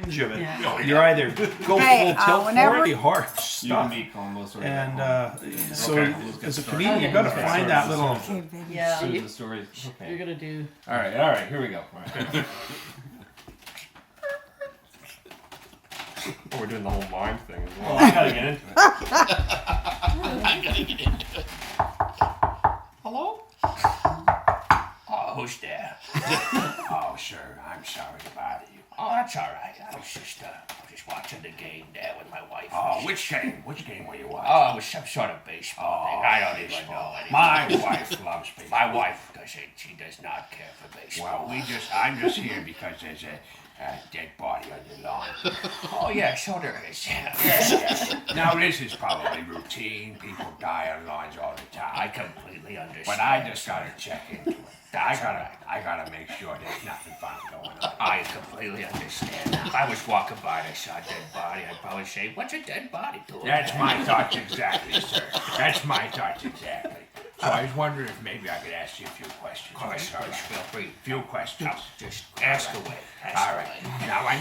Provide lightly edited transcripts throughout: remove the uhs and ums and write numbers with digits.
range of it. Yeah. You're either go full tilt for it, or hard stuff. You and me, Columbo, sort of. And so, Okay, let's get as a started. comedian, you got to find that little. Okay, baby. Yeah, As the story. you're Okay. gonna do. All right, here we go. All right. Oh, we're doing the whole mime thing as well. I gotta get into it. I gotta get into it. Hello? Oh, who's there? Oh, sir, I'm sorry to bother you. Oh, that's all right. I was just watching the game there with my wife. Oh, which game? Which game were you watching? Oh, it was some sort of baseball thing. I don't even know anymore. My wife loves baseball. My wife doesn't. She does not care for baseball. Well, I'm just here because there's a dead body on your lawn. Oh, yeah, sure there is. Yes. Now, this is probably routine. People die on lawns all the time. I completely understand. But I just gotta check into it. I gotta make sure there's nothing funny going on. I completely understand. If I was walking by and I saw a dead body, I'd probably say, "What's a dead body doing?" That's my thoughts exactly, sir. That's my thoughts exactly. So I was wondering if maybe I could ask you a few questions. Of course, feel free. Few questions. Just ask away. All right. Now I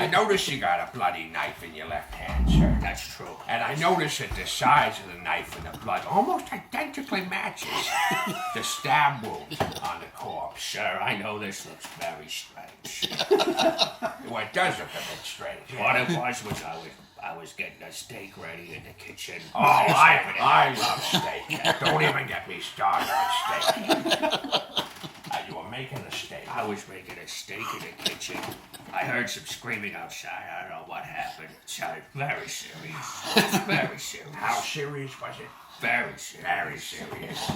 noticed you got a bloody knife in your left hand, sir. That's true. And I noticed that the size of the knife and the blood almost identically matches the stab wound on the corpse. Sir, I know this looks very strange. Well, it does look a bit strange. What it was I was getting a steak ready in the kitchen. Oh, I love steak. Don't even get me started on steak. You were making a steak. I was making a steak in the kitchen. I heard some screaming outside. I don't know what happened. It sounded very serious. Very serious. How serious was it? Very serious. Very serious.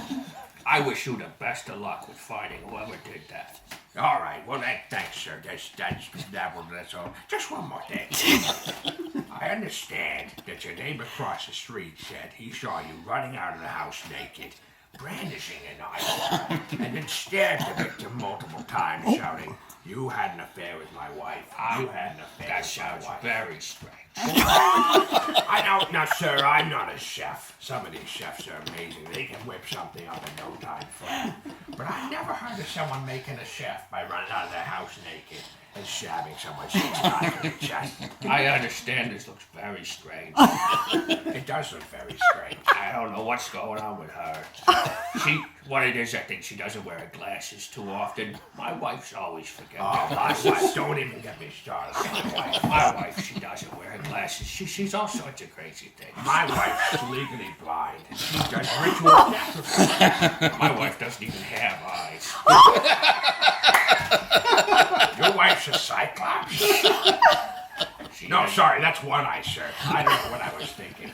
I wish you the best of luck with finding whoever did that. All right. Well, thanks, sir. That's all. Just one more thing. I understand that your neighbor across the street said he saw you running out of the house naked, brandishing a knife, and then stabbed the victim multiple times, shouting, "You had an affair with my wife. You had an affair with my wife." That sounds very strange. I don't know, sir. I'm not a chef. Some of these chefs are amazing. They can whip something up in no time flat. But I never heard of someone making a chef by running out of their house naked and stabbing someone 6 times in the chest. I understand this looks very strange. It does look very strange. I don't know what's going on with her. What it is, I think she doesn't wear her glasses too often. My wife's always forgetting. Oh, my wife, don't even get me started. My wife, she doesn't wear her glasses. She's all sorts of crazy things. My wife's legally blind, and she does ritual sacrifice. My wife doesn't even have eyes. Your wife's a cyclops? No, sorry, that's one eye, sir. I don't know what I was thinking.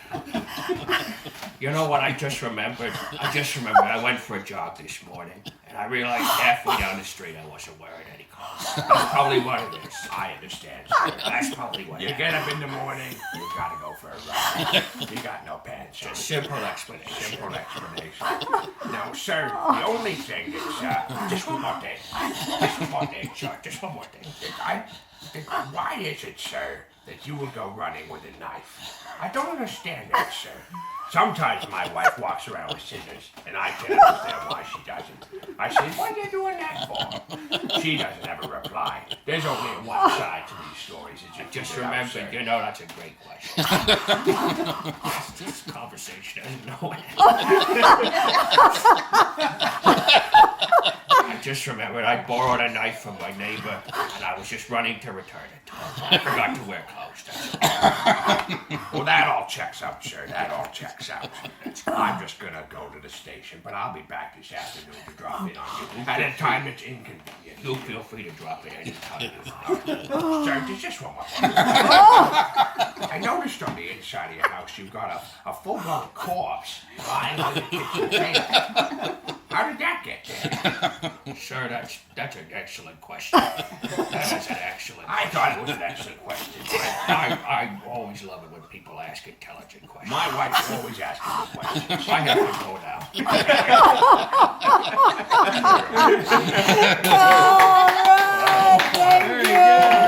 You know what I just remembered? I went for a jog this morning, and I realized halfway down the street I wasn't wearing any clothes. That's probably what it is. I understand, sir. That's probably what it is. You get up in the morning, you gotta go for a run. You got no pants. Just simple explanation. No, sir, the only thing is, just one more thing. Just one more thing. Why is it, sir, that you will go running with a knife? I don't understand that, sir. Sometimes my wife walks around with scissors, and I can't understand why she doesn't. I say, "What are you doing that for?" She doesn't ever reply. There's only one side to these stories. Just remember, that's a great question. This conversation doesn't know it. I just remembered I borrowed a knife from my neighbor, and I was just running to return it to him. I forgot to wear clothes. Well, that all checks out, sir. That all checks out. I'm just gonna go to the station, but I'll be back this afternoon to drop in on you at a time that's inconvenient. You feel free to drop in any time you want. Sir, there's just one more thing. I noticed on the inside of your house you've got a full-blown corpse lying on the kitchen table. How did that get there? Sir, that's an excellent question. That is an excellent question. I thought it was an excellent question. I always love it when people ask intelligent questions. My wife's always asking me questions. I have to go now. All right, thank you.